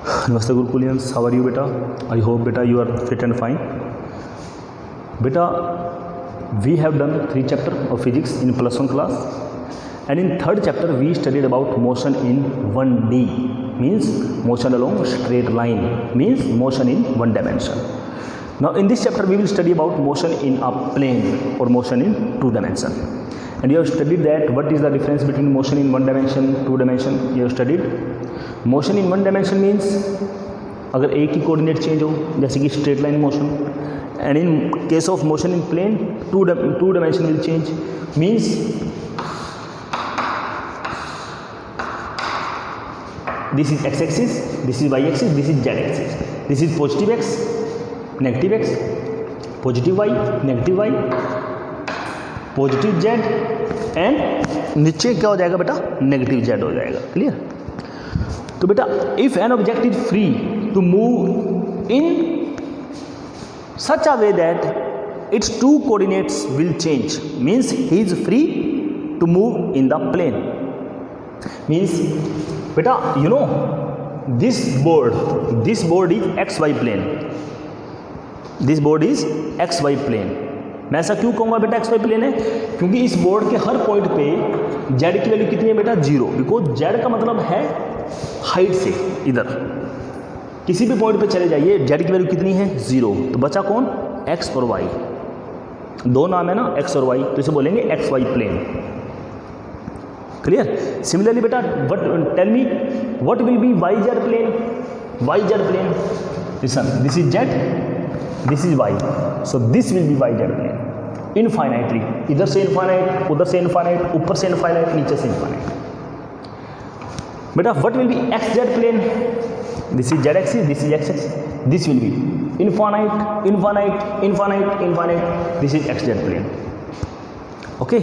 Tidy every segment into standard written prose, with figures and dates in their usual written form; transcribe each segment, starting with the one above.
नमस्ते गुरुकुलियंस, how are you बेटा? I hope बेटा you are fit and fine. Beta, we have done 3 chapters of physics in +1 class, and in 3rd chapter we studied about motion in 1D, means motion along straight line, means motion in 1 dimension. Now in this chapter we will study about motion in a plane or motion in 2 dimension. And you have studied that what is the difference between motion in 1 dimension, 2 dimension. You have studied motion in 1 dimension means अगर एक ही coordinate change हो, जैसे कि straight line motion, and in case of motion in plane 2 dimension will change, means this is X axis, this is Y axis, this is Z axis, this is positive X, negative X, positive Y, negative Y, positive Z, and नीचे क्या हो जाएगा बेटा? Negative Z हो जाएगा. Clear? तो बेटा if an object is free to move in such a way that it's 2 coordinates will change, means he is free to move in the plane. Means बेटा you know this board is X Y plane, this board is X Y plane. मैं ऐसा क्यों कहूँगा बेटा x Y plane है? क्योंकि इस board के हर पॉइंट पे जेड की वैल्यू कितनी है बेटा? 0, बिकॉज जेड का मतलब है हाइट से इधर किसी भी पॉइंट पे चले जाइए, जेड की वैल्यू कितनी है? 0. तो बचा कौन? एक्स और वाई. 2 नाम है ना, एक्स और वाई, तो इसे बोलेंगे X Y plane. Clear? Similarly बेटा tell me what will be Y Z plane? Y Z plane, listen, this is Z, this is Y, so this will be Y Z plane. Infinitely, इधर से infinite, उधर से infinite, ऊपर से infinite, नीचे से infinite. बेटा what will be X Z plane? This is Z axis, this is X axis, this will be infinite, infinite, infinite, infinite, this is X Z plane. Okay,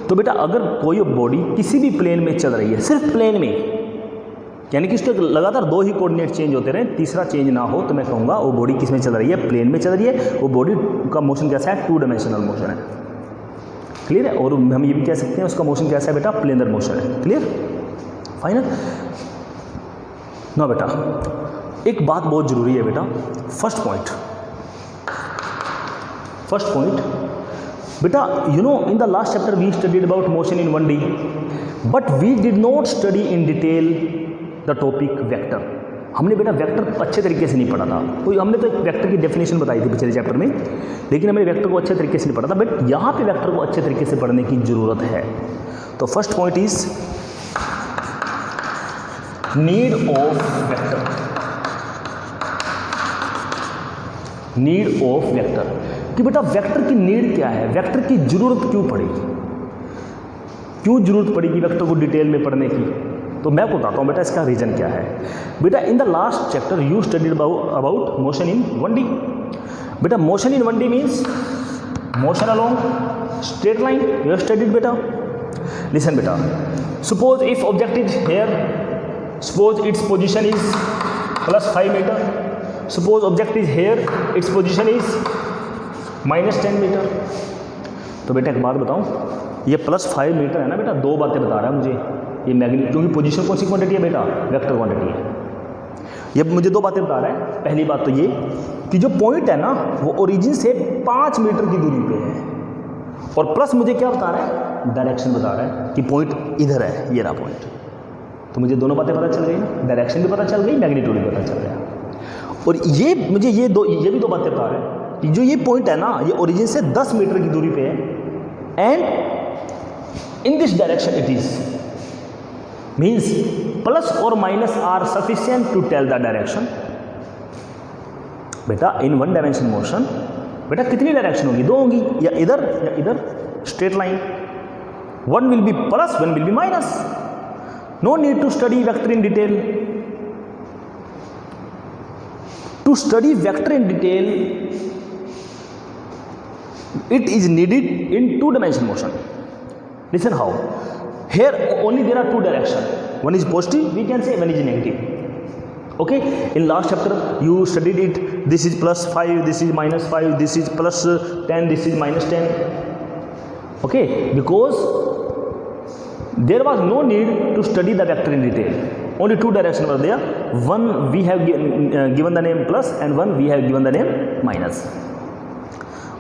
तो बेटा अगर कोई बॉडी किसी भी प्लेन में चल रही है, सिर्फ प्लेन में, यानी कि उसके लगातार 2 ही कोऑर्डिनेट चेंज होते रहे, तीसरा चेंज ना हो, तो मैं कहूँगा वो बॉडी किस में चल रही है? प्लेन में चल रही है. वो बॉडी का मोशन कैसा है? 2 डायमेंशनल मोशन है. क्लियर है? और हम ये भी कह सकते हैं उसका मोशन कैसा है बेटा? प्लेनर मोशन है. क्लियर? फाइनल? ना बेटा एक बात बहुत जरूरी है बेटा. फर्स्ट पॉइंट बेटा, you know in the last chapter we studied about motion in 1D, but we did not study in detail the topic vector. हमने बेटा वेक्टर अच्छे तरीके से नहीं पढ़ा था. तो हमने तो एक वेक्टर की डेफिनेशन बताई थी पिछले चैप्टर में, लेकिन हमने वेक्टर को अच्छे तरीके से नहीं पढ़ा था. बट यहाँ पे वेक्टर को अच्छे तरीके से पढ़ने की जरूरत है. तो first point is need of vector. Need of vector कि बेटा वेक्टर की नीड क्या है? वेक्टर की जरूरत क्यों पड़ेगी? क्यों जरूरत पड़ेगी वेक्टर को डिटेल में पढ़ने की? तो मैं बताता हूँ बेटा इसका रीजन क्या है. बेटा इन the last chapter you studied about motion in 1D. बेटा motion in 1D means motion along straight line. You have studied बेटा. लिसन बेटा, suppose if object is here, suppose its position is +5 meter, suppose object is here, its position is -10 meter. तो बेटा एक बात बताऊं, ये +5 metre है ना बेटा, 2 बातें बता रहा है मुझे ये मैग्नीट्यूड, क्योंकि पोजीशन कौन सी क्वांटिटी है बेटा? वेक्टर क्वांटिटी है. ये मुझे 2 बातें बता रहा है. पहली बात तो ये कि जो पॉइंट है ना वो ओरिजिन से 5 मीटर की दूरी पे है, और प्लस मुझे क्या बता रहा है? डायरेक्शन बता रहा है कि पॉइंट इधर है, ये रहा पॉइंट. तो मुझे दोनों बातें पता चल गई ना, डायरेक्शन भी पता चल गई, मैग्नीट्यूड भी पता चल गया. और ये मुझे ये भी 2 बातें बता रहे हैं कि जो ये पॉइंट है ना ये ओरिजिन से 10 मीटर की दूरी पे है, and in this direction it is, means plus और minus are sufficient to tell the direction. बेटा इन 1 डायमेंशन मोशन बेटा कितनी डायरेक्शन होगी? 2 होंगी, या इधर straight line. 1 will be plus, 1 will be minus. No need to study vector in detail. To study vector in detail, it is needed in 2 dimension motion. Listen how. Here only there are 2 directions. One is positive, we can say, one is negative. Okay? In last chapter you studied it. This is +5, this is -5, this is +10, this is -10. Okay? Because there was no need to study the vector in detail. only two direction were there. One we have given the name plus and one we have given the name minus.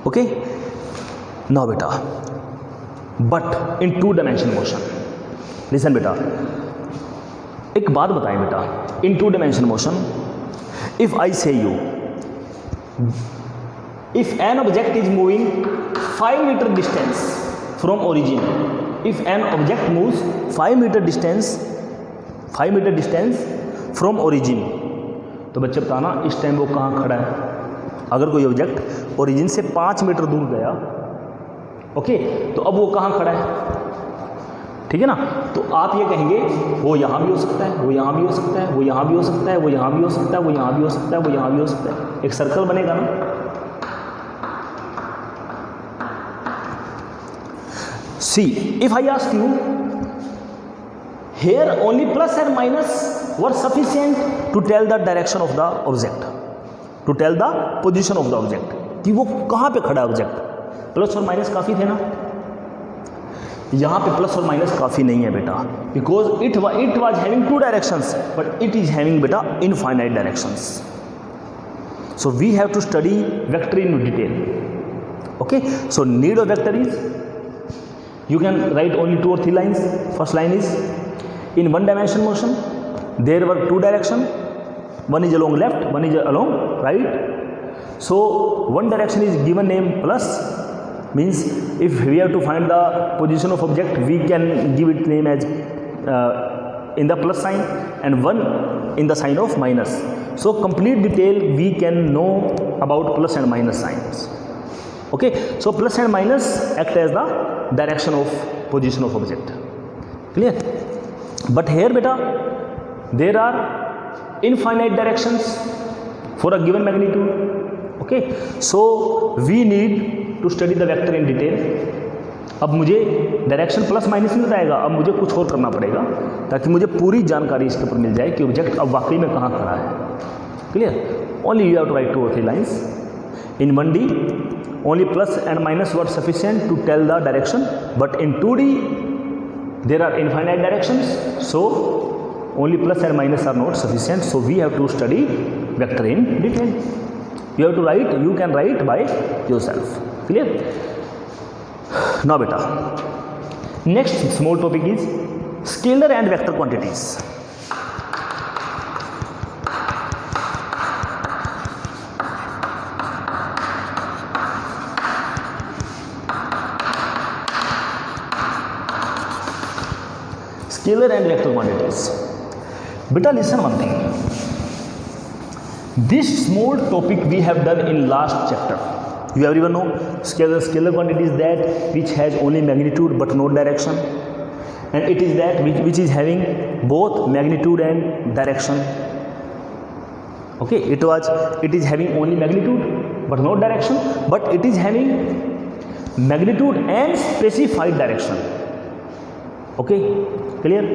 Okay, now beta, but in two dimension motion. Listen beta, एक बात बताएं बेटा, in two dimension motion, if I say you, if an object is moving 5 meter distance from origin, if an object moves 5 meter distance from origin, तो बच्चे बताना इस time वो कहाँ खड़ा है. अगर कोई ऑब्जेक्ट ओरिजिन से 5 मीटर दूर गया, ओके, तो अब वो कहाँ खड़ा है, ठीक है ना. तो आप ये कहेंगे वो यहाँ भी हो सकता है, वो यहाँ भी हो सकता है, वो यहाँ भी हो सकता है, वो यहाँ भी हो सकता है, वो यहाँ भी हो सकता है, वो यहाँ भी हो सकता है. एक सर्कल बनेगा ना. See, if I ask you, here only plus and minus were sufficient to tell the direction of the object, to tell the position of the object, कि वो कहाँ पे खड़ा है ऑब्जेक्ट. प्लस और माइनस काफ़ी थे ना. यहाँ पे प्लस और माइनस काफ़ी नहीं है बेटा, because it was having two directions but it is having बेटा infinite directions. So we have to study vector in detail. Okay, so need of vector is, you can write only 2 or 3 lines. First line is, in one dimension motion there were two direction, one is along left, one is along right. So one direction is given name plus, means if we have to find the position of object we can give it name as in the plus sign, and one in the sign of minus. So complete detail we can know about plus and minus signs. Okay, so plus and minus act as the direction of position of object. Clear? But here beta there are infinite directions for a given magnitude. Okay, so we need to study the vector in detail. अब मुझे direction plus minus नहीं बताएगा, अब मुझे कुछ और करना पड़ेगा ताकि मुझे पूरी जानकारी इसके ऊपर मिल जाए कि ऑब्जेक्ट अब वाकई में कहाँ खड़ा है. Clear? Only you have to write 2 or 3 lines. In 1D only plus and minus were sufficient to tell the direction, but in 2D there are infinite directions, so only plus and minus are not sufficient. So we have to study vector in detail. You have to write, you can write by yourself. Clear? Now beta, next small topic is scalar and vector quantities. Scalar and vector quantities. Beta, listen one thing. This small topic we have done in last chapter. You everyone know scalar quantity is that which has only magnitude but no direction, and it is that which is having both magnitude and direction. Okay, it is having only magnitude but no direction, but it is having magnitude and specified direction. Okay, clear?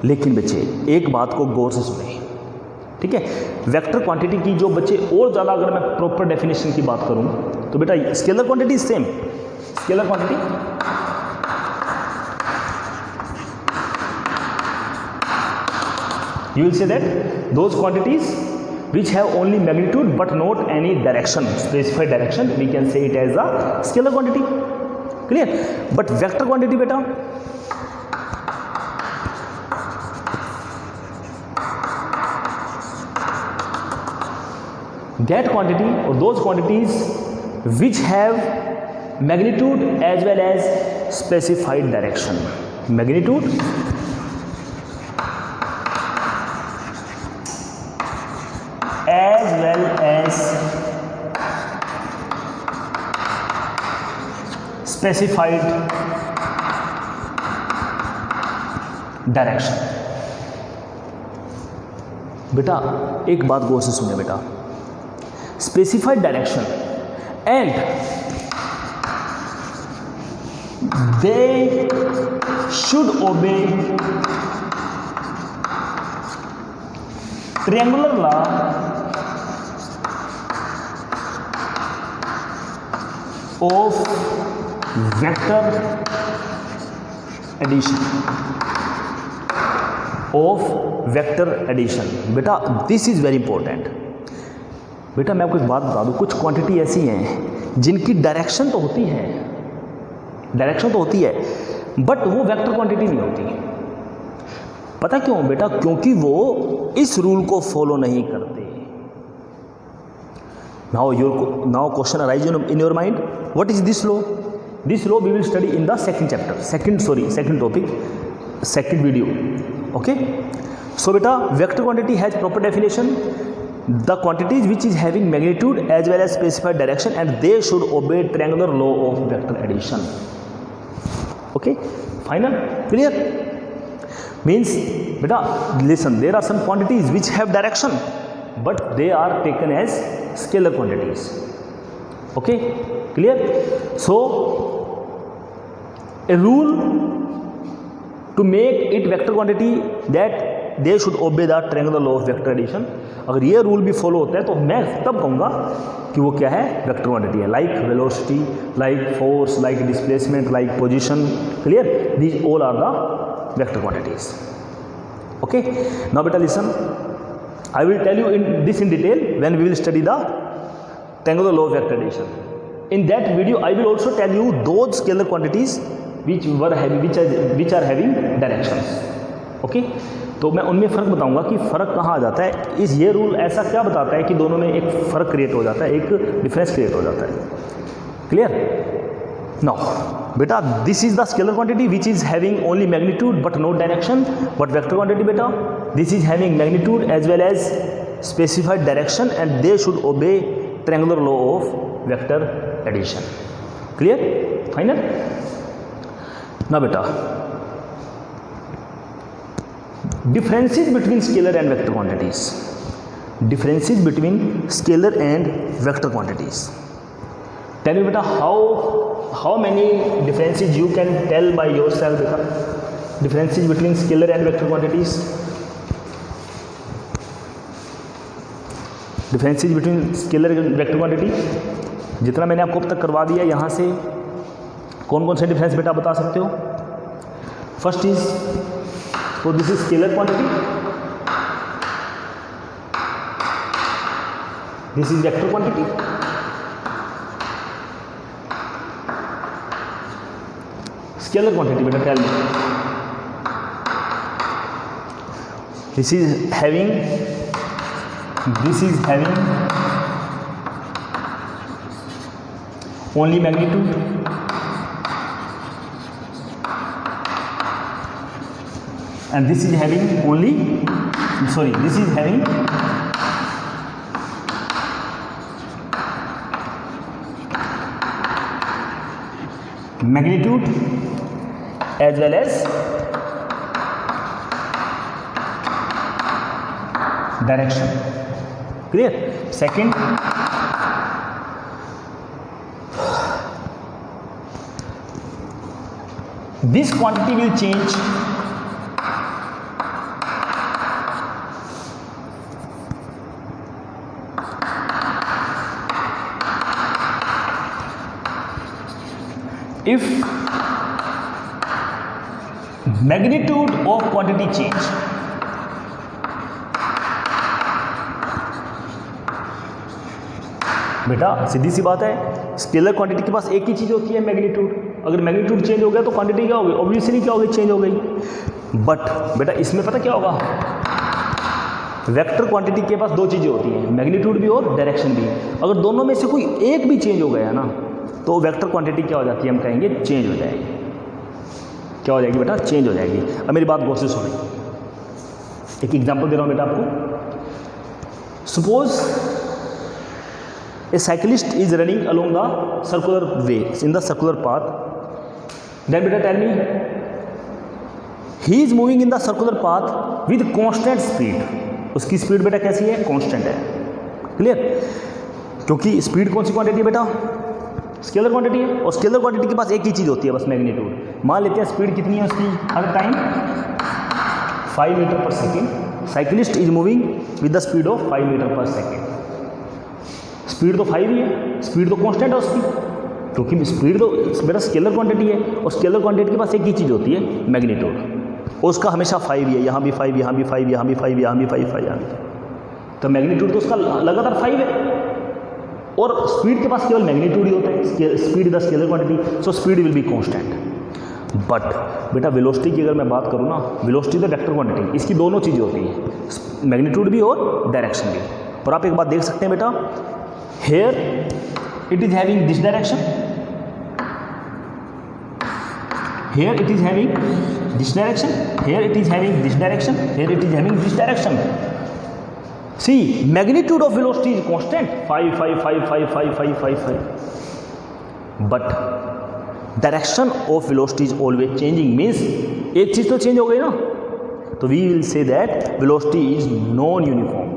लेकिन बच्चे एक बात को गौर से सुने, ठीक है. Vector quantity की जो बच्चे और ज़्यादा अगर मैं प्रॉपर डेफिनेशन की बात करूं तो बेटा scalar quantity same. Scalar quantity you will say that those quantities which have only magnitude but not any direction, specified direction, we can say it as a scalar quantity. Clear? But vector quantity beta, that quantity or those quantities which have magnitude as well as specified direction. Magnitude as well as specified direction. बेटा एक बात गौर से सुने बेटा, specified direction and they should obey triangular law of vector addition. Of vector addition. बेटा this is very important. बेटा मैं आपको एक बात बता दूं, कुछ क्वांटिटी ऐसी हैं जिनकी डायरेक्शन तो होती है, बट वो वेक्टर क्वांटिटी नहीं होती। पता क्यों बेटा? क्योंकि वो इस रूल को फॉलो नहीं करते। Now question arise in your mind, what is this law? This law we will study in the second chapter, second topic, second video. Okay, so बेटा vector quantity has proper definition, the quantities which is having magnitude as well as specified direction and they should obey triangular law of vector addition. Okay, final, clear? Means beta listen, there are some quantities which have direction but they are taken as scalar quantities. Okay, clear? So a rule to make it vector quantity that they should obey the triangular law of vector addition. अगर ये rule भी follow होता है तो मैं तब कहूँगा कि वो क्या है, वेक्टर क्वांटिटी है। Like velocity, like force, like displacement, like position, clear? These all are the vector quantities. Okay, now बेटा listen, I will tell you in detail when we will study the triangular law of vector addition. In that video I will also tell you those scalar quantities which are having directions. Okay, तो मैं उनमें फ़र्क बताऊंगा कि फ़र्क कहाँ आ जाता है. ये रूल ऐसा क्या बताता है कि दोनों में एक फ़र्क क्रिएट हो जाता है, एक डिफरेंस क्रिएट हो जाता है. क्लियर? नाउ बेटा this is the scalar quantity which is having only magnitude but no direction. But vector quantity बेटा this is having magnitude as well as specified direction and they should obey triangular law of vector addition. Clear? Final? ना बेटा differences between scalar and vector quantities. Differences between scalar and vector quantities. Tell me beta how many differences you can tell by yourself beta. Differences between scalar and vector quantities. Differences between scalar and vector quantity. जितना मैंने आपको अब तक करवा दिया, यहाँ से कौन कौन से डिफरेंस बेटा बता सकते हो? First is so this is scalar quantity, this is vector quantity. Scalar quantity beta tell me, this is having only magnitude and this is having only this is having magnitude as well as direction. Clear? Second, this quantity will change if magnitude of quantity change. बेटा सीधी सी बात है, scalar quantity के पास एक ही चीज़ होती है, magnitude. अगर magnitude change हो गया तो क्वांटिटी क्या होगी? ऑब्वियसली क्या होगी? चेंज हो गई. बट बेटा इसमें पता क्या होगा, वेक्टर क्वांटिटी के पास दो चीज़ें होती हैं, मैग्नीट्यूड भी और डायरेक्शन भी. अगर दोनों में से कोई एक भी चेंज हो गया ना तो वेक्टर क्वांटिटी क्या हो जाती है? हम कहेंगे चेंज हो जाएगी. क्या हो जाएगी बेटा? चेंज हो जाएगी. अब मेरी बात गौर से सुनिए, एक एग्जांपल दे रहा हूँ बेटा आपको. Suppose a cyclist is running along the circular way in the circular path. Then बेटा tell me, he is moving in the circular path with constant speed. उसकी स्पीड बेटा कैसी है? कॉन्स्टेंट है. क्लियर? क्योंकि स्पीड कौन सी क्वांटिटी है बेटा? स्केलर क्वांटिटी है. और स्केलर क्वांटिटी के पास एक ही चीज़ होती है बस, मैग्नीट्यूड. मान लेते हैं स्पीड कितनी है उसकी हर time? 5 metre per second. Cyclist is moving with the speed of 5 metre per second. Speed तो 5 ही है, स्पीड तो कांस्टेंट है उसकी, क्योंकि स्पीड तो मेरा स्केलर क्वांटिटी है. और स्केलर क्वांटिटी के पास एक ही चीज़ होती है, मैग्नीट्यूड. उसका हमेशा 5 ही है, यहाँ भी 5, यहाँ भी 5, यहाँ भी 5, यहाँ भी 5, यहाँ भी, तो मैग्नीट्यूड तो उसका लगातार 5 है। और स्पीड के पास केवल मैग्नीट्यूड ही होता है, speed the scalar quantity, so speed will be constant. But बेटा वेलोसिटी की अगर मैं बात करूँ ना, वेलोसिटी द वेक्टर क्वांटिटी, इसकी दोनों चीज़ें होती हैं, मैग्नीट्यूड भी और डायरेक्शन भी। और आप एक बात देख सकते हैं बेटा, here it is having this direction, here it is having this direction, here it is having this direction, here it is having this direction. See, magnitude of velocity is constant, 5, 5, 5, 5, 5, 5, 5, 5. But direction of velocity is always changing, means एक चीज़ तो change हो गई ना, तो we will say that velocity is non-uniform,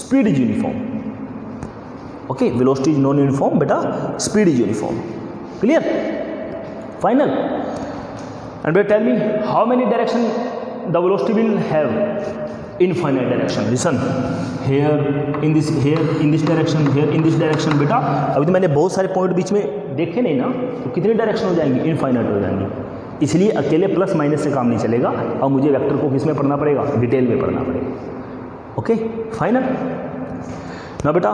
speed is uniform. Okay, velocity is non-uniform, beta, speed is uniform. Clear? Final. And better tell me how many direction the velocity will have? Infinite direction. Listen, here in this direction, here in this direction. बेटा अभी तो मैंने बहुत सारे point बीच में देखे नहीं ना, तो कितनी डायरेक्शन हो जाएंगी? इनफाइनाइट हो जाएंगी। इसलिए अकेले प्लस माइनस से काम नहीं चलेगा, और मुझे वेक्टर को किस में पढ़ना पड़ेगा? डिटेल में पढ़ना पड़ेगा। ओके, फाइनल ना बेटा।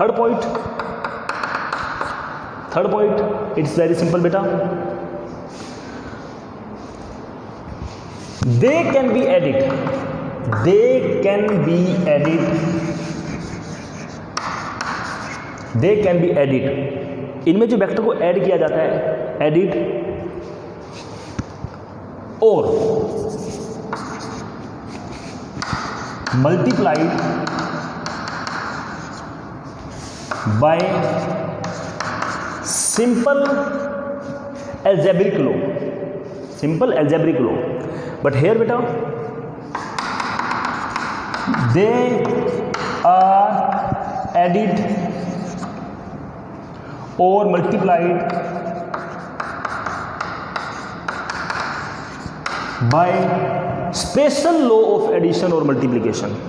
Third point it's very simple बेटा, they can be added, they can be added, इनमें जो वेक्टर को ऐड किया जाता है, एडिड और multiplied by simple algebraic law, but here beta they are added or multiplied by special law of addition or multiplication.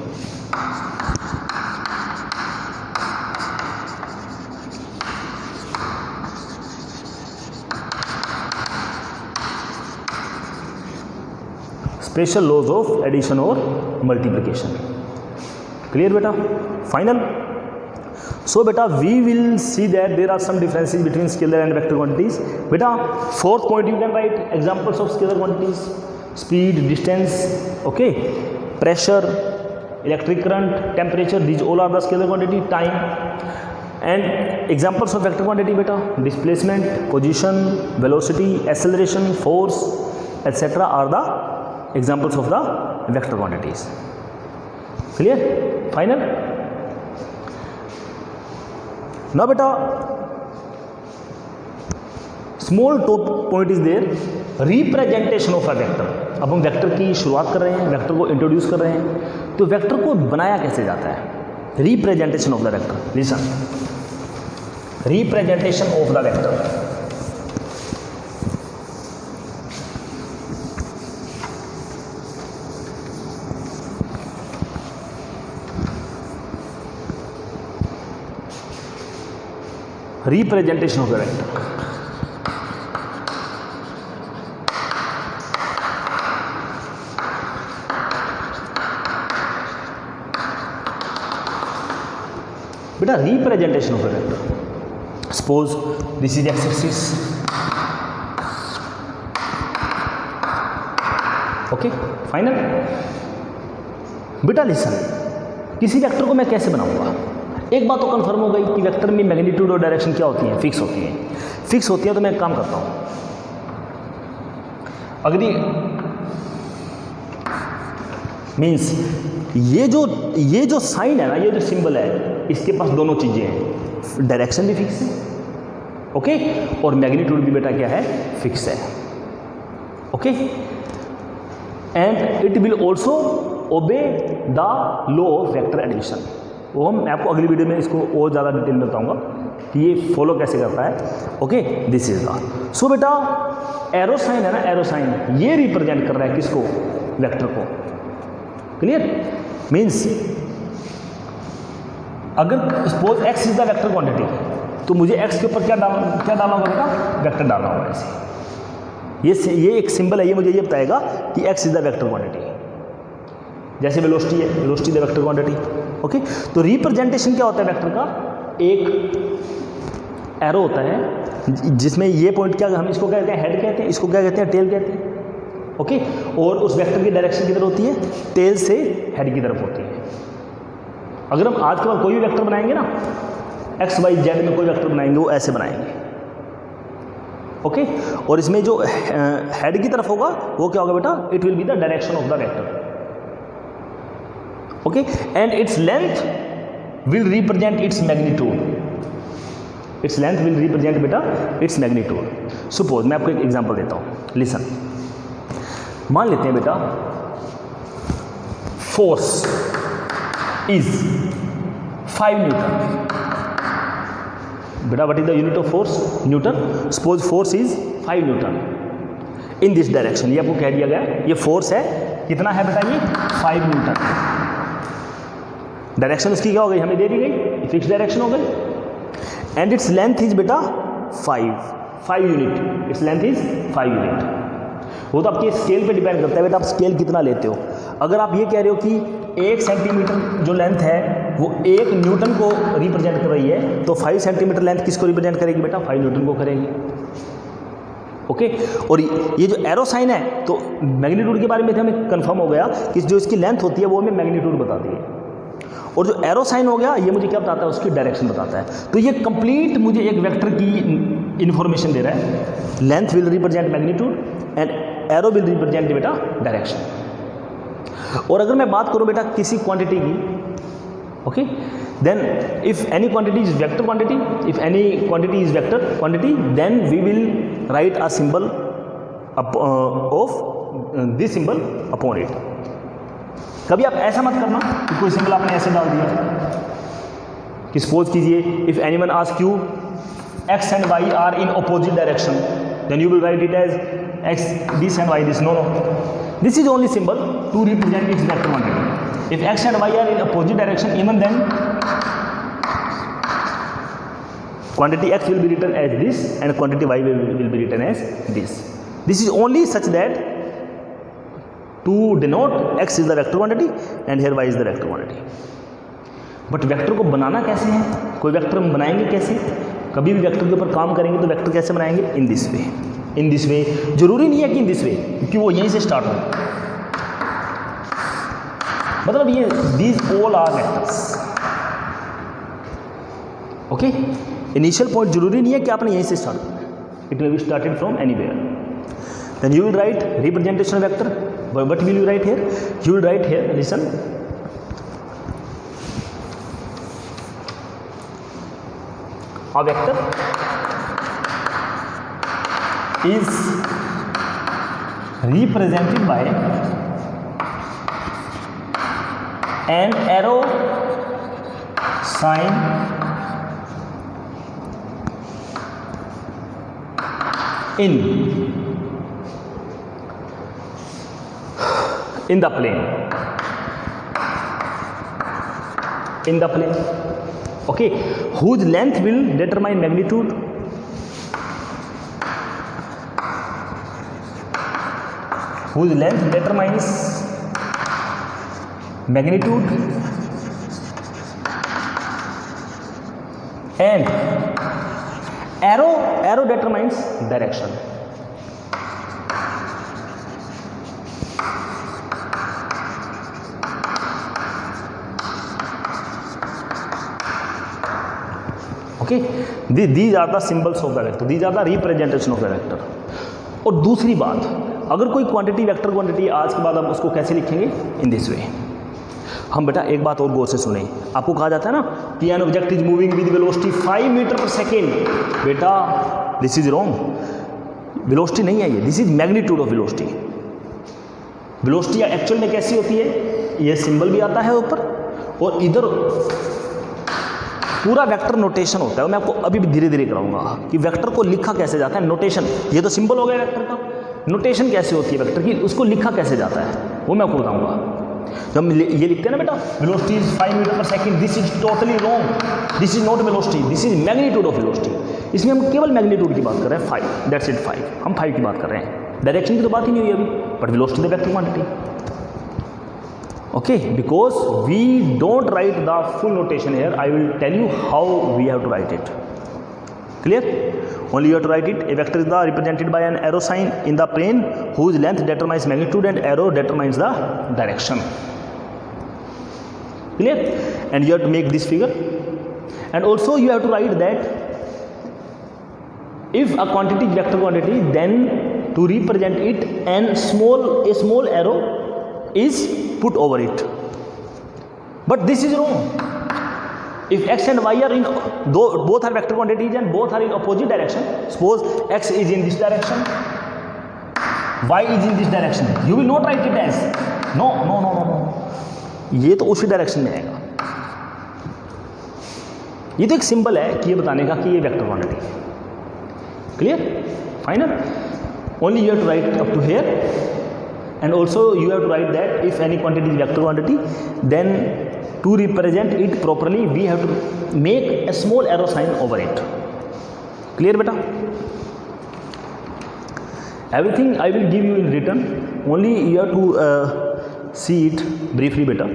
Special laws of addition or multiplication. Clear beta? Final. So beta we will see that there are some differences between scalar and vector quantities. Beta fourth point you can write examples of scalar quantities: speed, distance, okay, pressure, electric current, temperature. These all are the scalar quantity. Time. And examples of vector quantity beta: displacement, position, velocity, acceleration, force, etc. are the examples of the vector quantities. Clear? Final. Now beta small top point is there, representation of a vector. अब हम vector की शुरुआत कर रहे हैं, vector को introduce कर रहे हैं, तो वेक्टर को बनाया कैसे जाता है? Representation of the vector. Listen, representation of the vector. Representation of the vector. Beta, representation of a vector. Suppose this is x-axis. Okay, final. Beta listen, किसी वेक्टर को मैं कैसे बनाऊंगा? एक बात तो कंफर्म हो गई कि वेक्टर में मैग्नीट्यूड और डायरेक्शन क्या होती हैं? फिक्स होती हैं। तो मैं एक काम करता हूँ, अगर मीन्स ये जो साइन है ना, ये जो सिंबल है, इसके पास दोनों चीज़ें हैं, डायरेक्शन भी फिक्स है, ओके, और मैग्नीट्यूड भी बेटा क्या है? फिक्स है, okay, and it will also obey the law of vector addition. वो मैं आपको अगली वीडियो में इसको और ज़्यादा डिटेल में बताऊंगा कि ये फॉलो कैसे करता है. Okay, this is the. So बेटा एरो साइन है ना, एरो साइन ये रिप्रेजेंट कर रहा है किसको? वेक्टर को. क्लियर? मीन्स अगर suppose x is the vector quantity, तो मुझे एक्स के ऊपर क्या डालना होगा बेटा? वेक्टर डालना होगा ऐसे. ये एक सिंबल है, ये मुझे ये बताएगा कि x is the vector quantity. जैसे वेलोसिटी है, velocity the vector quantity. Okay, तो रिप्रेजेंटेशन क्या होता है वेक्टर का? एक एरो होता है जिसमें ये पॉइंट क्या, हम इसको क्या कहते हैं? हेड कहते हैं, इसको क्या कहते हैं? टेल कहते हैं। ओके, और उस वेक्टर की डायरेक्शन किधर होती है? टेल से हेड की तरफ होती है। अगर हम आज के बाद कोई भी वेक्टर बनाएंगे ना, एक्स वाई जेड में कोई वेक्टर बनाएंगे, वो ऐसे बनाएंगे। ओके, और इसमें जो हेड की तरफ होगा वो क्या होगा बेटा? It will be the direction of the vector. Okay, and its length will represent its magnitude. Its length will represent बेटा इट्स मैग्नीट्यूड। सपोज मैं आपको एक एग्जांपल देता हूँ, लिसन। मान लेते हैं बेटा फोर्स इज 5 न्यूटन। बेटा what is the unit of force? Newton. Suppose force is 5 Newton in this direction. ये आपको कह दिया गया, ये फोर्स है, कितना है बेटा? ये 5 न्यूटन। डायरेक्शन इसकी क्या हो गई? हमें दे दी गई, फिक्स डायरेक्शन हो गई। एंड इट्स लेंथ इज बेटा 5 unit. Its length is 5 unit. वो तो आपके स्केल पे डिपेंड करता है बेटा, आप स्केल कितना लेते हो। अगर आप ये कह रहे हो कि 1 सेंटीमीटर जो लेंथ है वो 1 न्यूटन को रिप्रेजेंट कर रही है, तो 5 सेंटीमीटर लेंथ किसको रिप्रेजेंट करेगी बेटा? 5 न्यूटन को करेगी। ओके, और ये जो एरो साइन है, तो मैग्नीट्यूड के बारे में हमें कंफर्म हो गया कि जो इसकी लेंथ होती है वो हमें मैग्नीट्यूड बताती है, और जो एरो साइन हो गया ये मुझे क्या बताता है? उसकी डायरेक्शन बताता है। तो ये कंप्लीट मुझे एक वेक्टर की इन्फॉर्मेशन दे रहा है। Length will represent magnitude and arrow will represent बेटा डायरेक्शन। और अगर मैं बात करूं बेटा किसी क्वांटिटी की, okay, then if any quantity is vector quantity, if any quantity is vector quantity, then we will write a symbol of this symbol upon it. कभी आप ऐसा मत करना कि कोई सिंबल आपने ऐसे डाल दिया कि सपोज कीजिए if anyone ask you X and Y are in opposite direction, then you will write it as x this and y this. No, this is only symbol to represent its vector quantity. If x and y are in opposite direction, even then quantity x will be written as this and quantity y will be written as this. This is only such that to denote x is the vector quantity and here y is the vector quantity. But vector को बनाना कैसे है? कोई vector हम बनाएंगे कैसे? कभी भी vector के ऊपर काम करेंगे तो वेक्टर कैसे बनाएंगे? In this way. In this way जरूरी नहीं है कि इन दिस वे, क्योंकि वो यहीं से स्टार्ट हो, मतलब ये these all are vectors. Okay, initial point जरूरी नहीं है कि आपने यहीं से स्टार्ट करना, it may be started from anywhere. Then you will write representation vector. What will you write here? You will write here, listen, a vector is represented by an arrow sign in the plane. In the plane. Okay, whose length will determine magnitude, whose length determines magnitude and arrow determines direction. Okay, these are the symbols of the vector, these are the representation of the vector. और दूसरी बात, अगर कोई quantity vector quantity, आज के बाद हम उसको कैसे लिखेंगे? In this way. हम बेटा एक बात और गौर से सुने, आपको कहा जाता है ना कि an object is moving with velocity 5 metre per second. बेटा दिस इज रॉन्ग, वेलोसिटी नहीं है ये, this is magnitude of velocity. Velocity actual में कैसी होती है? ये सिंबल भी आता है ऊपर, और इधर पूरा वेक्टर नोटेशन होता है। मैं आपको अभी भी धीरे धीरे कराऊंगा कि वेक्टर को लिखा कैसे जाता है। नोटेशन, ये तो सिंबल हो गया वेक्टर का, नोटेशन कैसे होती है वेक्टर की, उसको लिखा कैसे जाता है वो मैं आपको बताऊंगा। जब हम ये लिखते हैं ना बेटा, वेलोसिटी इज 5 मीटर पर second, this is totally wrong, this is not velocity, this is magnitude of velocity. इसमें हम केवल मैग्नीट्यूड की बात कर रहे हैं, 5, दैट्स इट 5, हम 5 की बात कर रहे हैं। डायरेक्शन की तो बात ही नहीं हुई अभी, but velocity the vector quantity. Okay, because we don't write the full notation here, I will tell you how we have to write it. Clear? Only you have to write it. A vector is the represented by an arrow sign in the plane whose length determines magnitude and arrow determines the direction. Clear? And you have to make this figure. And also you have to write that if a quantity is vector quantity, then to represent it, and a small arrow is put over it. But this is wrong. If x and y are in, both are vector quantities and both are in opposite direction, suppose x is in this direction, y is in this direction, you will not write it as no. ये तो उसी direction में आएगा. ये तो एक symbol है कि ये बताने का कि ये वेक्टर क्वांटिटी है. Clear? Final. Only you have to write up to here. And also you have to write that if any quantity is vector quantity, then to represent it properly we have to make a small arrow sign over it. Clear beta? Everything I will give you in written, only you have to see it briefly beta.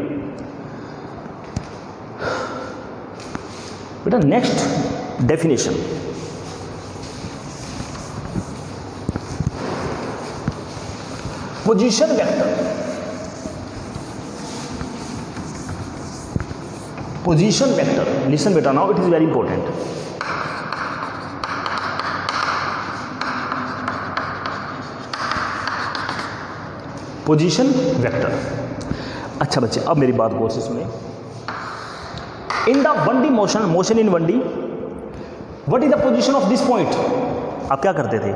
Beta, next definition. Position vector. Position vector. Listen beta, now it is very important. Position vector. अच्छा बच्चे, अब मेरी बात गौर से सुनिए. In the 1D motion in 1D, what is the position of this point? आप क्या करते थे?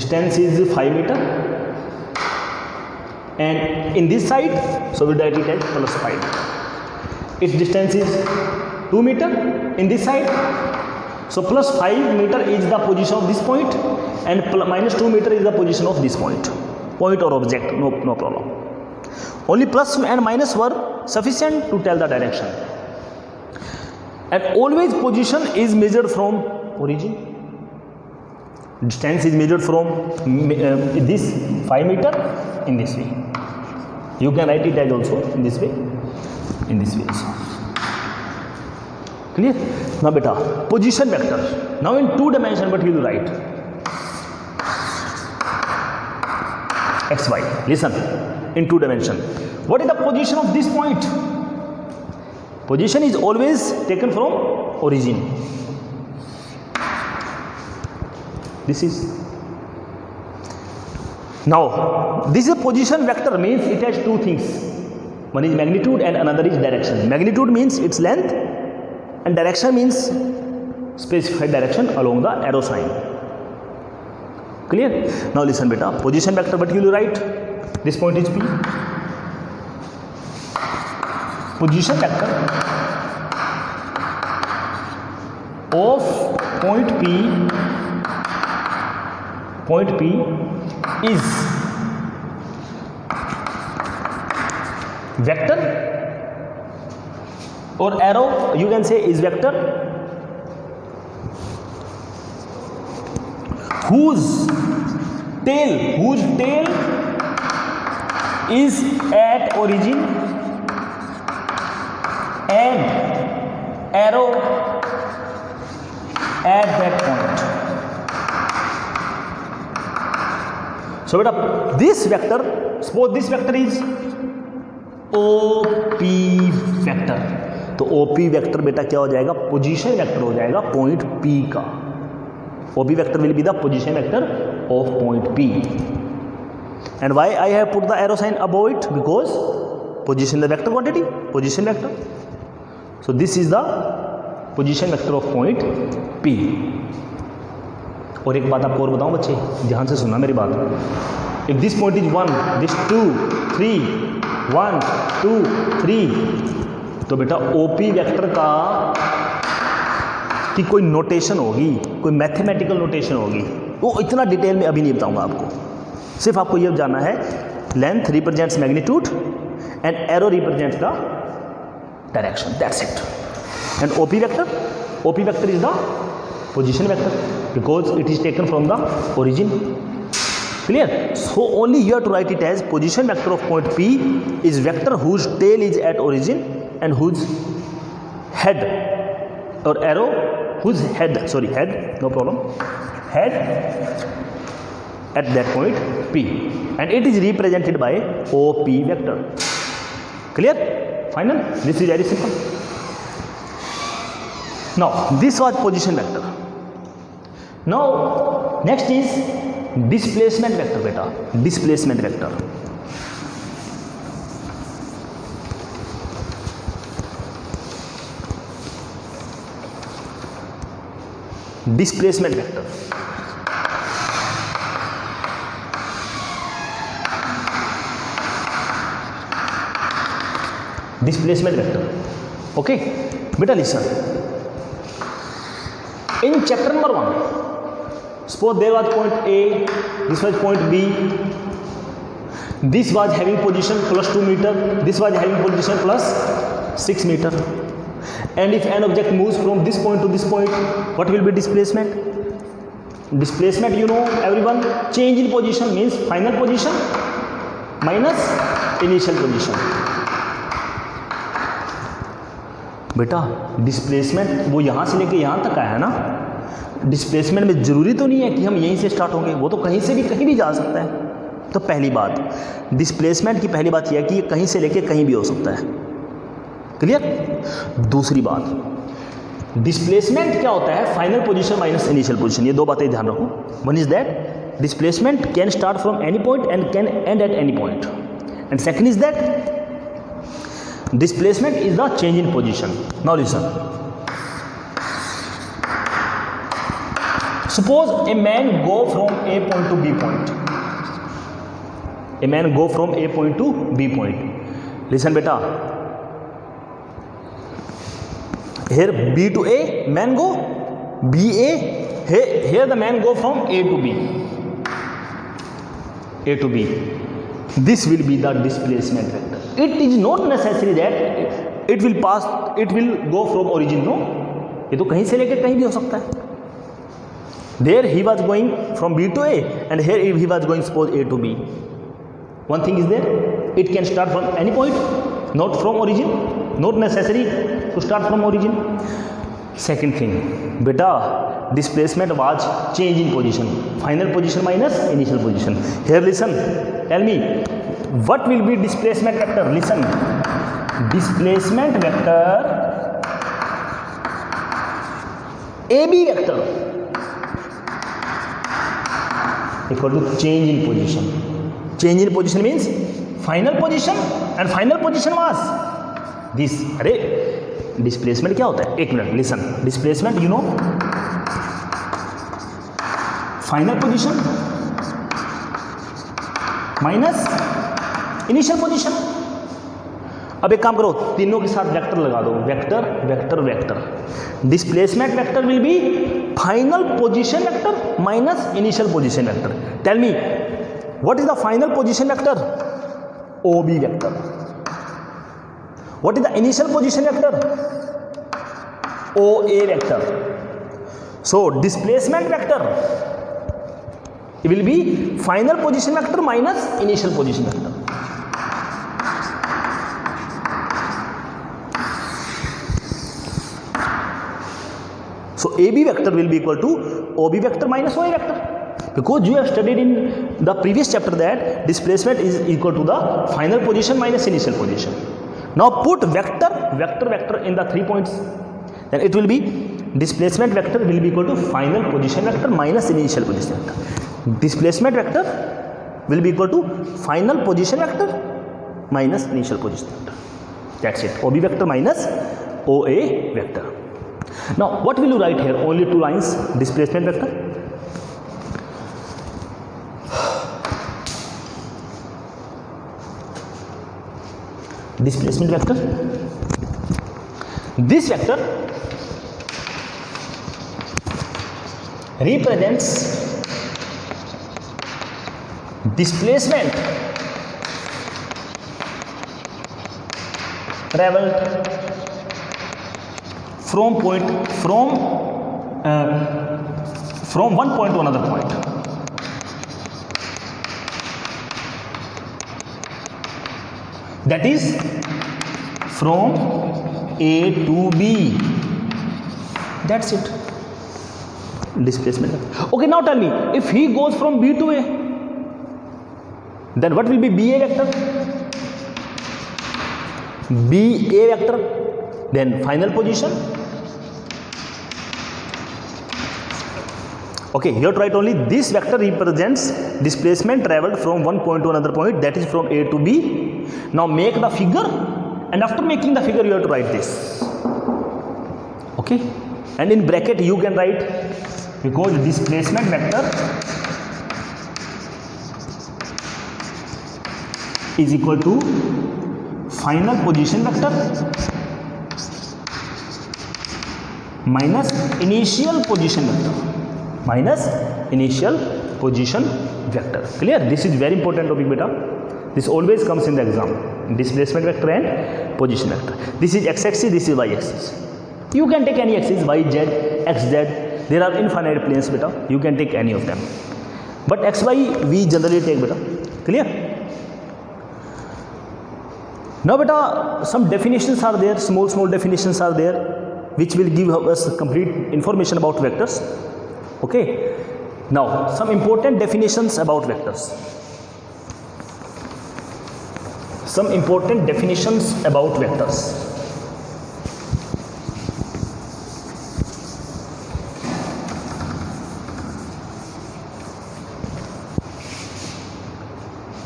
Distance is 5 meter. And in this side, so we write it as plus 5. Its distance is 2 meter in this side, so plus 5 meter is the position of this point, and minus 2 meter is the position of this point or object. No problem. Only plus and minus were sufficient to tell the direction. And always position is measured from origin. Distance is measured from this 5 meter in this way. You can write it as also in this way also. Clear? Now beta, position vector. Now in 2 dimension, what you will write? X, Y. Listen, in 2 dimension. What is the position of this point? Position is always taken from origin. This is. Now, this is a position vector, means it has 2 things. One is magnitude and another is direction. Magnitude means its length, and direction means specified direction along the arrow sign. Clear? Now listen beta, position vector, what you will write? This point is P. Position vector of point P is vector, or arrow you can say is vector, whose tail is at origin and arrow at that point. So beta, this vector, suppose this vector is OP vector, तो OP vector बेटा क्या हो जाएगा? Position vector हो जाएगा point P का. OP vector will be the position vector of point P. And why I have put the arrow sign above it? Because position the vector quantity, position vector. So this is the position vector of point P. और एक बात आपको और बताऊं बच्चे, ध्यान से सुनना मेरी बात. If this point is 1, this 2, 3, 1, 2, 3, तो बेटा OP वेक्टर का की कोई नोटेशन होगी, कोई मैथमेटिकल नोटेशन होगी, वो इतना डिटेल में अभी नहीं बताऊंगा आपको. सिर्फ आपको ये जानना है length represents magnitude and arrow represents the direction, that's it. And OP vector is the position vector because it is taken from the origin. Clear? So only you have to write it as position vector of point P is vector whose tail is at origin and whose head or arrow whose head, no problem, head at that point P, and it is represented by OP vector. Clear? Final? This is very simple. Now this was position vector. Now next is displacement vector beta. Displacement vector. Displacement vector. Displacement vector. Okay, beta listen. In chapter number 1, suppose there was point A, this was point B, this was having position plus 2 meter, this was having position plus 6 meter, and if an object moves from this point to this point, what will be displacement? Displacement, you know everyone, change in position means final position minus initial position. बेटा displacement वो यहाँ से लेके यहाँ तक आया ना, displacement में ज़रूरी तो नहीं है कि हम यहीं से स्टार्ट होंगे, वो तो कहीं से भी कहीं भी जा सकता है। तो पहली बात, डिस्प्लेसमेंट की पहली बात यह है कि ये कहीं से लेके कहीं भी हो सकता है। क्लियर? दूसरी बात, डिस्प्लेसमेंट क्या होता है? Final position minus initial position. ये दो बातें ध्यान रखो। One is that displacement can start from any point and can and at any point, and second is that displacement is the change in position. Now listen. Suppose a man go from A point to B point. A man go from A point to B point. Listen beta. Here B to A, man go B A. Here the man go from A to B. A to B. This will be the displacement vector. It is not necessary that it will go from origin. No, ये तो कहीं से लेकर कहीं भी हो सकता है. There he was going from B to A, and here he was going suppose A to B. One thing is there, it can start from any point, not from origin, not necessary to start from origin. Second thing, beta, displacement was change in position, final position minus initial position. Here listen, tell me, what will be displacement vector? Listen, displacement vector AB vector equal to change in position. Change in position means final position, and final position was this. अरे displacement क्या होता है? एक minute, listen. Displacement you know, final position minus initial position. अब एक काम करो, तीनों के साथ वेक्टर लगा दो. Vector vector vector. Displacement vector will be final position vector minus initial position vector. Tell me what is the final position vector? OB vector. What is the initial position vector? OA vector. So displacement vector it will be final position vector minus initial position vector. So AB vector will be equal to OB vector minus OA vector, because you have studied in the previous chapter that displacement is equal to the final position minus initial position. Now put vector vector vector in the 3 points, then it will be displacement vector will be equal to final position vector minus initial position vector. Displacement vector will be equal to final position vector minus initial position vector. That's it. OB vector minus OA vector. Now what will you write here? Only 2 lines. Displacement vector, displacement vector. This vector represents displacement traveled from one point to another point. that is from A to B. That's it. Displacement. Okay, now tell me, if he goes from B to A, then what will be BA vector? BA vector, then final position. Okay, here to write only this vector represents displacement traveled from one point to another point, that is from A to B. Now make the figure, and after making the figure you have to write this. Okay, and in bracket you can write, because displacement vector is equal to final position vector minus initial position vector. Minus initial position vector. Clear? This is very important topic, beta. This always comes in the exam. Displacement vector and position vector. This is x-axis, this is y-axis. You can take any axis, y, z, x, z. There are infinite planes, beta. You can take any of them. But x, y we generally take, beta. Clear? Now, beta, some definitions are there. Small definitions are there, which will give us complete information about vectors. Okay, now some important definitions about vectors. Some important definitions about vectors.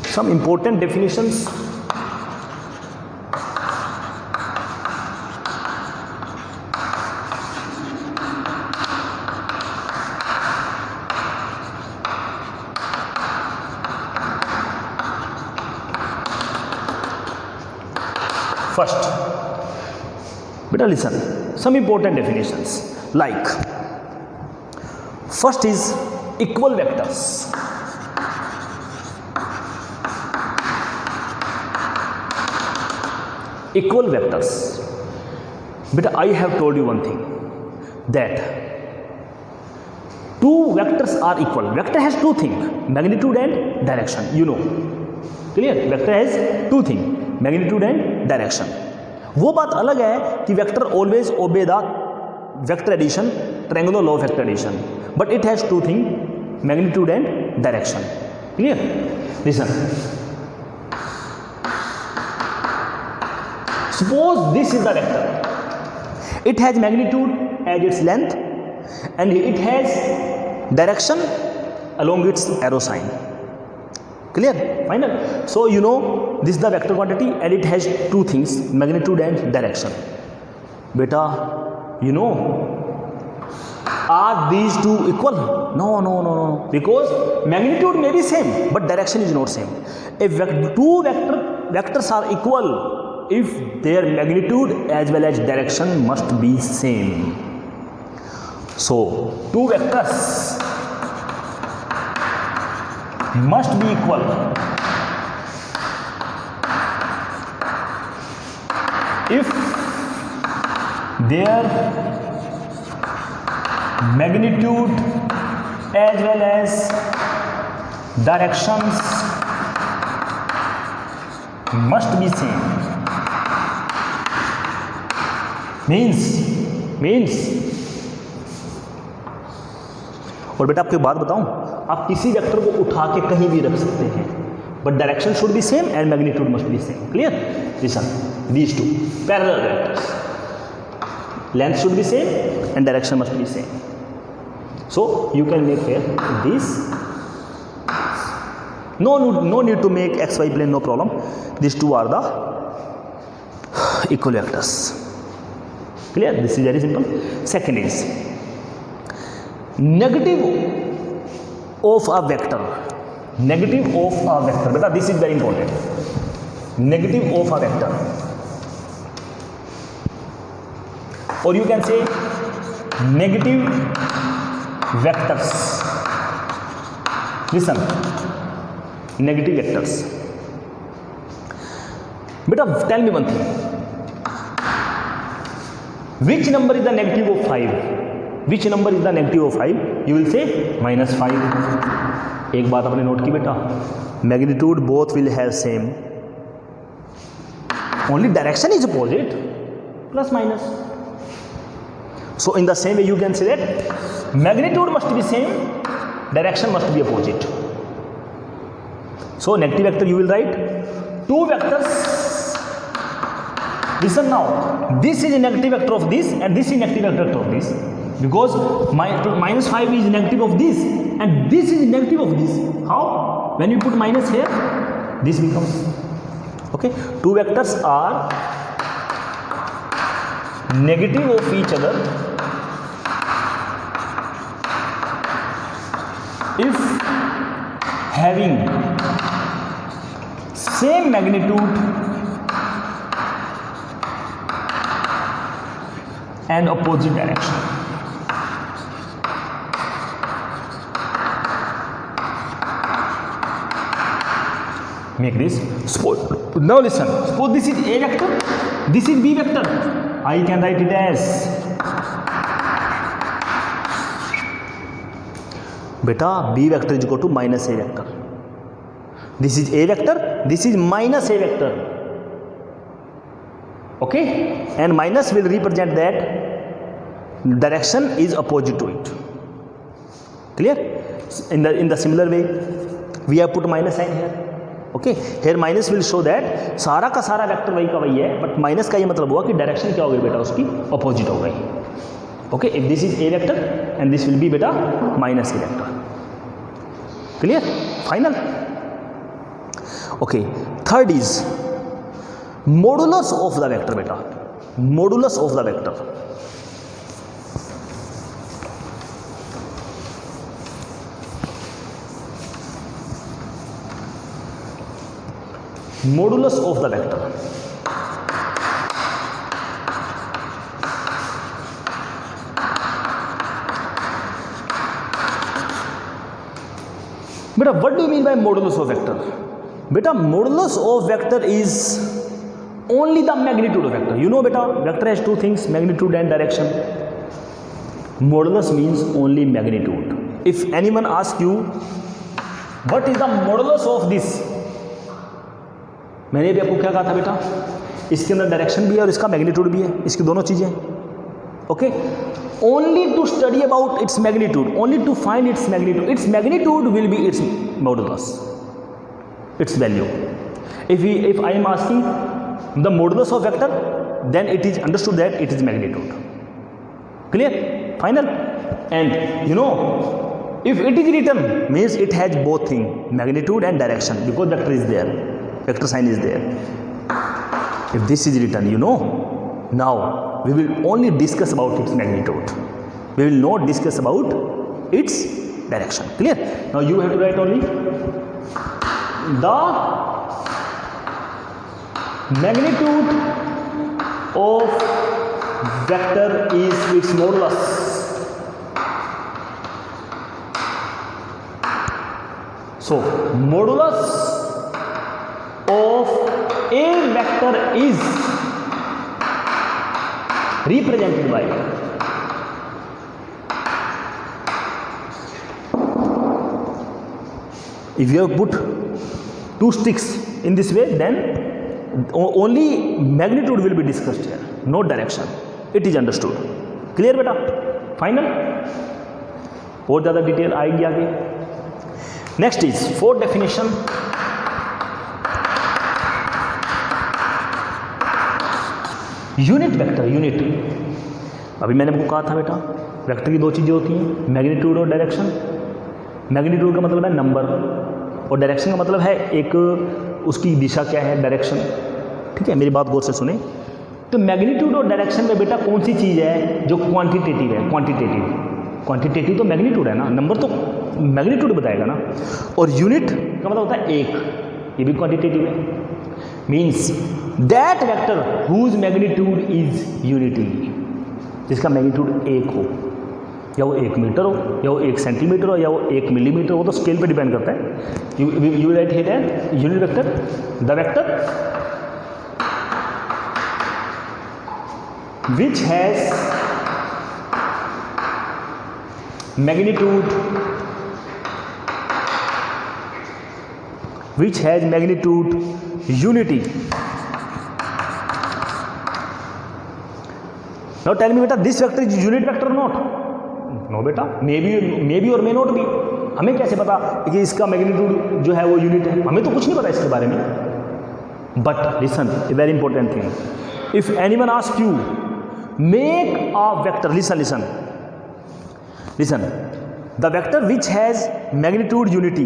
Some important definitions. First, beta listen, some important definitions, like first is equal vectors. Equal vectors. Beta, I have told you one thing, that two vectors are equal. Vector has two things, magnitude and direction, you know. Clear? Vector has two things, magnitude and direction. वो बात अलग है कि vector always obey the vector addition, triangular law of vector addition, but it has two thing, magnitude and direction. Clear? Listen, suppose this is the vector, it has magnitude as its length and it has direction along its arrow sign. Clear? Final. So you know this is the vector quantity and it has two things, magnitude and direction. Beta, you know, are these two equal? No, because magnitude may be same but direction is not same. If two vectors are equal if their magnitude as well as direction must be same. So two vectors must be equal if their magnitude as well as directions must be same. means और बेटा आपको बात बताऊं, आप किसी vector को उठा के कहीं भी रख सकते हैं but direction should be same and magnitude must be same. Clear? Listen, these two parallel vectors, length should be same and direction must be same. So you can make here this. no need to make xy plane, no problem. These two are the equal vectors. Clear? This is very simple. Second is negative of a vector. Negative of a vector, beta, this is very important. Negative of a vector, or you can say negative vectors. Listen, negative vectors. Beta, tell me one thing, which number is the negative of 5? Which number is the negative of 5? You will say -5. एक बात आपने note की बेटा, magnitude both will have same only direction is opposite, plus minus. So in the same way you can say that magnitude must be same, direction must be opposite. So negative vector you will write two vectors. Listen now, this is a negative vector of this and this is negative vector of this, because minus 5 is negative of this and this is negative of this. How? When you put minus here, this becomes, okay, two vectors are negative of each other if having same magnitude and opposite direction. Make this. Now listen, suppose this is A vector, this is B vector. I can write it as, beta B vector is equal to minus A vector. This is A vector, this is minus A vector. Okay, and minus will represent that direction is opposite to it. Clear? In the similar way we have put minus sign here. Okay, here minus will show that सारा का सारा vector वही का वही है, but minus का ये मतलब हुआ कि डायरेक्शन क्या हो गई बेटा, उसकी अपोजिट हो गई. Okay, if this is A vector and this will be बेटा minus A vector. Clear? Final. Okay, third is modulus of the vector beta. Modulus of the vector. Modulus of the vector. Beta, what do you mean by modulus of vector? Beta, modulus of vector is only the magnitude of vector. You know beta, vector has two things, magnitude and direction. Modulus means only magnitude. If anyone asks you what is the modulus of this, मैंने भी आपको क्या कहा था बेटा, इसके अंदर direction भी है और इसका मैग्नीट्यूड भी है, इसकी दोनों चीजें. Okay, only to study about its magnitude, only to find its magnitude will be its modulus, its value. If I am asking the modulus of vector, then it is understood that it is magnitude. Clear? Final. And you know, if it is written, means it has both thing, magnitude and direction, because vector is there, vector sign is there. If this is written, you know, now we will only discuss about its magnitude, we will not discuss about its direction. Clear? Now you have to write only the magnitude of vector is its modulus. So modulus of a vector is represented by, if you have put two sticks in this way, then only magnitude will be discussed here, no direction. It is understood. Clear बेटा? Final. और ज़्यादा detail आएगी आगे. Next is fourth definition. Unit vector. Unit, अभी मैंने आपको कहा था बेटा, वेक्टर की दो चीज़ें होती हैं, मैग्नीट्यूड और डायरेक्शन. मैग्नीट्यूड का मतलब है नंबर और डायरेक्शन का मतलब है एक उसकी दिशा क्या है, डायरेक्शन. ठीक है, मेरी बात गौर से सुने. तो मैग्नीट्यूड और डायरेक्शन में बेटा कौन सी चीज़ है जो क्वांटिटेटिव है? क्वांटिटेटिव तो मैग्नीट्यूड है ना, नंबर तो मैग्नीट्यूड बताएगा ना. और यूनिट का मतलब होता है एक, ये भी क्वांटिटेटिव है. Means that vector whose magnitude is unity, जिसका मैग्नीट्यूड एक हो, या वो 1 मीटर हो, या वो 1 सेंटीमीटर हो, या वो 1 मिलीमीटर हो, तो स्केल पे डिपेंड करता है. You write here as unit vector, the vector which has magnitude unity now tell me बेटा, this vector is unit vector not? No बेटा, मे बी और मे नॉट बी। हमें कैसे पता कि इसका मैग्नीट्यूड जो है वो यूनिट है? हमें तो कुछ नहीं पता इसके बारे में। But listen, a very important thing, if anyone ask you make a vector, listen, the vector which has magnitude unity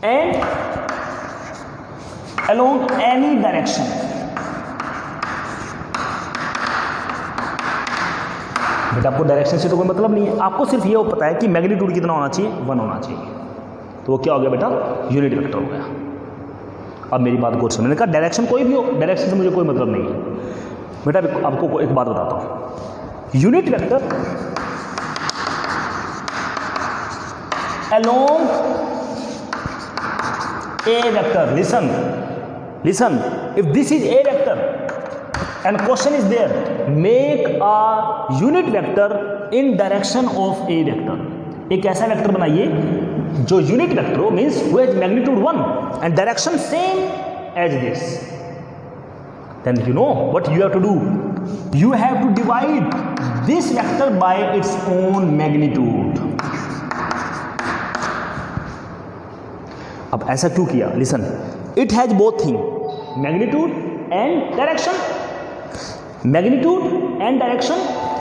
and along any direction, बेटा आपको डायरेक्शन से तो कोई मतलब नहीं है, आपको सिर्फ ये पता है कि मैग्नीट्यूड कितना होना चाहिए, 1 होना चाहिए। तो वो क्या हो गया बेटा? यूनिट वेक्टर हो गया। अब मेरी बात गौर से, मैंने कहा डायरेक्शन कोई भी हो, डायरेक्शन से मुझे कोई मतलब नहीं है बेटा। आपको एक बात बताता हूँ, unit vector along a vector, listen, if this is a vector and question is there, make a unit vector in direction of a vector। एक ऐसा वेक्टर बनाइए जो यूनिट वेक्टर हो, means who has magnitude 1 and direction same as this। then you know what you have to do, you have to divide this vector by its own magnitude। अब ऐसा क्यों किया? Listen, it has both thing, magnitude and direction,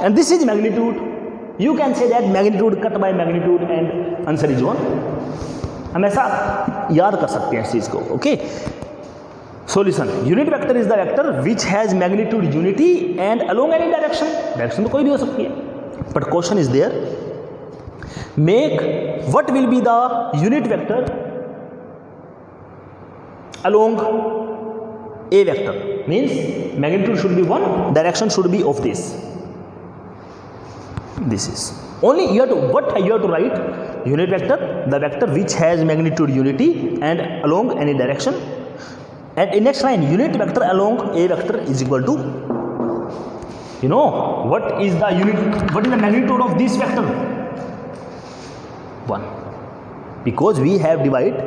and this is magnitude. You can say that magnitude cut by magnitude and answer is 1। हम ऐसा याद कर सकते हैं इस चीज को। Okay, so listen, unit vector is the vector which has magnitude unity and along any direction. Direction तो कोई भी हो सकती है, but question is there, make what will be the unit vector along a vector, means magnitude should be 1, direction should be of this is only you have to write unit vector, the vector which has magnitude unity and along any direction, and in next line unit vector along a vector is equal to, you know what is the magnitude of this vector? 1, because we have divided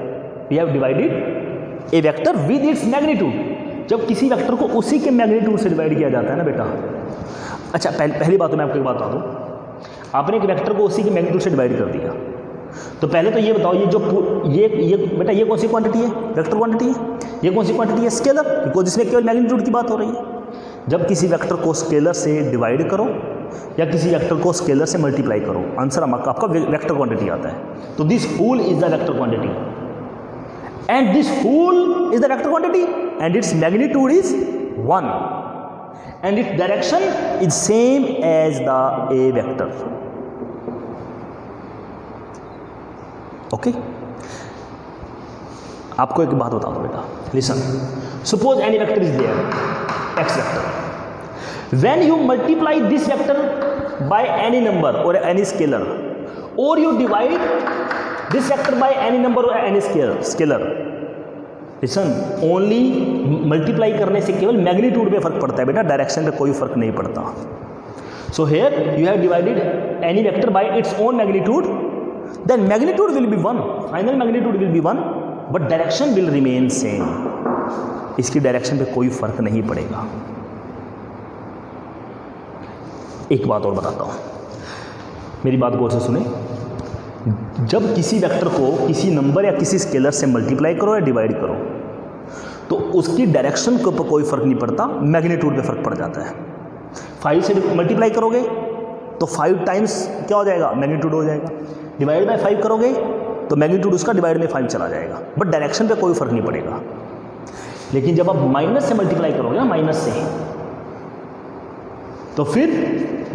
A vector with its magnitude. जब किसी vector को उसी के magnitude से divide किया जाता है ना बेटा। अच्छा, पहली बात तो मैं आपको एक बात बता दूँ, आपने एक वेक्टर को उसी के मैग्नीट्यूड से डिवाइड कर दिया, तो पहले तो ये बताओ, ये जो ये बेटा ये कौन सी क्वांटिटी है? वेक्टर क्वांटिटी है। ये कौन सी क्वांटिटी है? स्केलर, बिकॉज इसमें केवल मैग्नीट्यूड की बात हो रही है। जब किसी वेक्टर को स्केलर से डिवाइड करो या किसी वेक्टर को स्केलर से मल्टीप्लाई करो, आंसर आपका वेक्टर क्वांटिटी आता है। तो this whole is the vector quantity, and this whole is the vector quantity and its magnitude is 1 and its direction is same as the a vector। okay, आपको एक बात बता दो बेटा, listen, suppose any vector is there, x vector, when you multiply this vector by any number or any scalar, or you divide this vector by any number or any scalar, listen, only multiply करने से केवल magnitude पे फर्क पड़ता है बेटा, direction पे कोई फर्क नहीं पड़ता। So here you have divided any vector by its own magnitude, then magnitude will be 1, final magnitude will be 1, but direction will remain same. इसकी डायरेक्शन पे कोई फर्क नहीं पड़ेगा। एक बात और बताता हूं, मेरी बात गौर से सुने, जब किसी वेक्टर को किसी नंबर या किसी स्केलर से मल्टीप्लाई करो या डिवाइड करो, तो उसकी डायरेक्शन के ऊपर कोई फर्क नहीं पड़ता, मैग्नीट्यूड पे फर्क पड़ जाता है। 5 से मल्टीप्लाई करोगे तो 5 टाइम्स क्या हो जाएगा? मैग्नीट्यूड हो जाएगा। डिवाइड बाय 5 करोगे तो मैग्नीट्यूड उसका डिवाइड में 5 चला जाएगा, बट डायरेक्शन पे कोई फर्क नहीं पड़ेगा। लेकिन जब आप माइनस से मल्टीप्लाई करोगे ना, माइनस से, तो फिर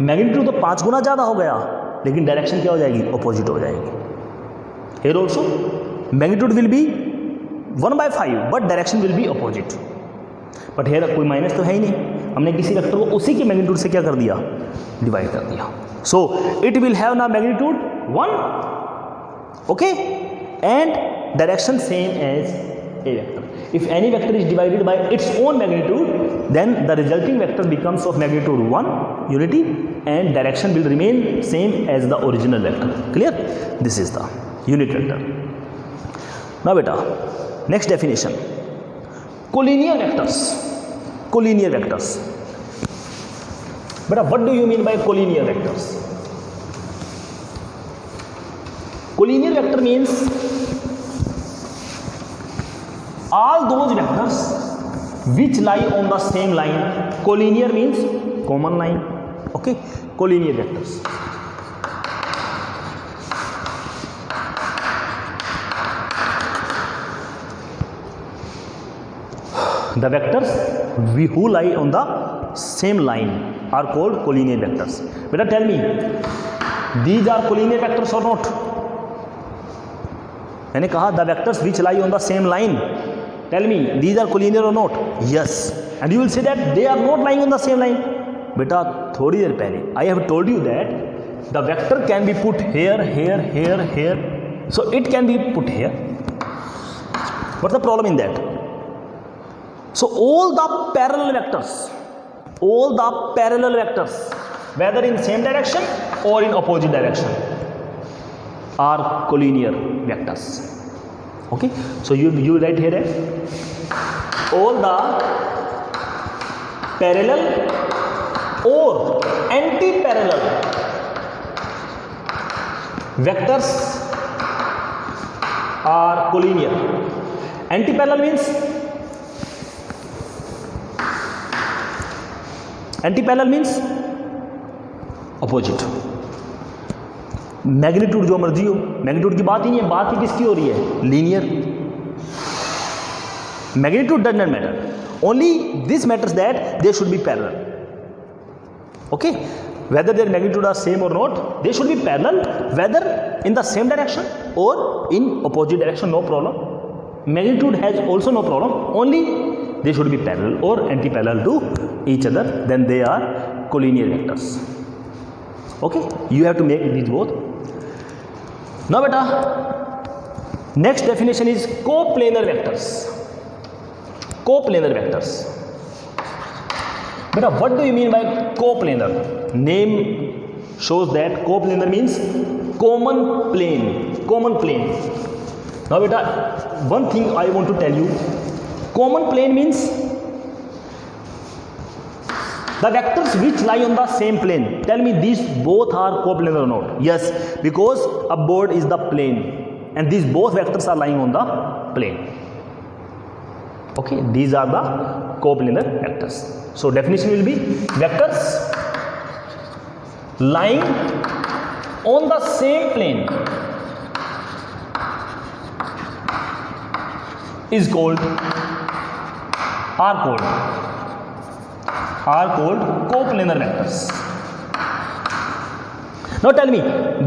मैग्नीट्यूड तो 5 गुना ज़्यादा हो गया, लेकिन डायरेक्शन क्या हो जाएगी? अपोजिट हो जाएगी। Here also magnitude will B 1/5 but direction will be opposite. But here कोई माइनस तो है ही नहीं, हमने किसी वेक्टर को उसी के मैग्नीट्यूड से क्या कर दिया? डिवाइड कर दिया। सो इट विल हैव ना magnitude 1, okay, and direction same as a vector. If any vector is divided by its own magnitude, then the resulting vector becomes of magnitude 1 unity and direction will remain same as the original vector. Clear? This is the unit vector. Now beta, next definition, collinear vectors. Collinear vectors, बेटा what do you mean by collinear vectors? Collinear vector means all those vectors which lie on the same line. Collinear means common line. Okay, collinear vectors. The vectors who lie on the same line are called collinear vectors. Beta tell me, these are collinear vectors or not? मैंने कहा the vectors which lie on the same line. Tell me, these are collinear or not? Yes. And you will say that they are not lying on the same line. बेटा थोड़ी देर पहले I have told you that the vector can be put here, here, here, here. So it can be put here. What's the problem in that? So all the parallel vectors, whether in same direction or in opposite direction, are collinear vectors. Okay, so you write here all the parallel or anti-parallel vectors are collinear. Anti-parallel means opposite. Magnitude जो मर्जी हो, magnitude की बात ही नहीं है, बात ही किसकी हो रही है? Linear. Magnitude does not matter, only this matters that they should be parallel. Okay, whether their magnitude are same or not, they should be parallel, whether in the same direction or in opposite direction, no problem. Magnitude has also no problem, only they should be parallel or anti-parallel to each other, then they are collinear vectors. Okay, you have to make these both. Now beta, next definition is coplanar vectors. Coplanar vectors. Beta, what do you mean by coplanar? Name shows that coplanar means common plane. Common plane. Now beta, one thing I want to tell you. Common plane means the vectors which lie on the same plane. Tell me, these both are coplanar or not? Yes, because a board is the plane and these both vectors are lying on the plane. Okay, these are the coplanar vectors. So definition will be vectors lying on the same plane is called coplanar vectors. Now tell me,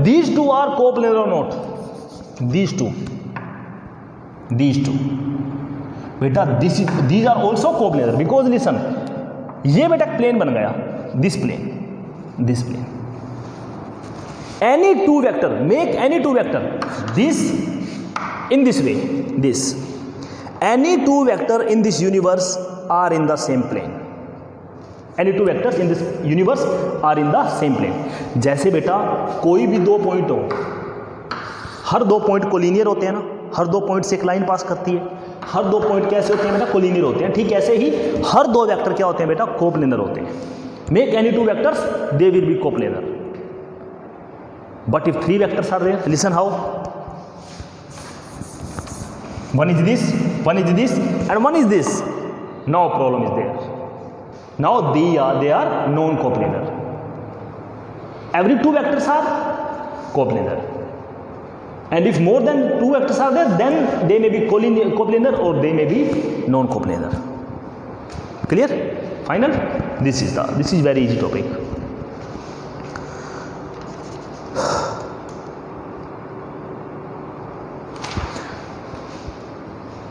these two are coplanar or not? These two. बेटा these are also coplanar because listen, ये बेटा plane बन गया, this plane. Any two vector, make any two vector, this in this way, this. Any two vector in this universe are in the same plane. Any two vectors in this universe are in the same plane. जैसे बेटा कोई भी दो point हो, हर दो point collinear होते हैं ना, हर दो पॉइंट से एक लाइन पास करती है, हर दो पॉइंट कैसे होते हैं बेटा? कोलिनियर होते हैं. ठीक ऐसे ही हर दो वेक्टर क्या होते हैं बेटा? कोप्लेनर होते हैं. Make any two vectors, they will be coplanar. But if three vectors are there, listen how. One is this, and one is this. No problem is there. Now they are non-coplanar. Every two vectors are coplanar. And if more than two vectors are there, then they may be coplanar or they may be non-coplanar. Clear? Final? This is very easy topic.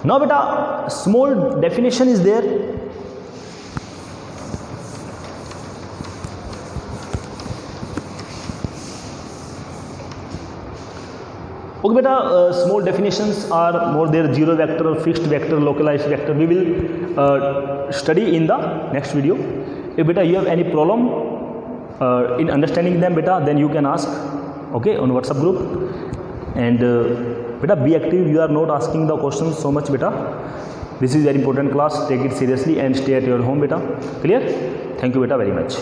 Now beta, small definition is there. Okay beta, small definitions are more there. Zero vector, fixed vector, localized vector, we will study in the next video. If beta you have any problem in understanding them beta, then you can ask, okay, on WhatsApp group. And beta, be active. You are not asking the questions so much beta. This is very important class. Take it seriously and stay at your home beta. Clear? Thank you beta very much.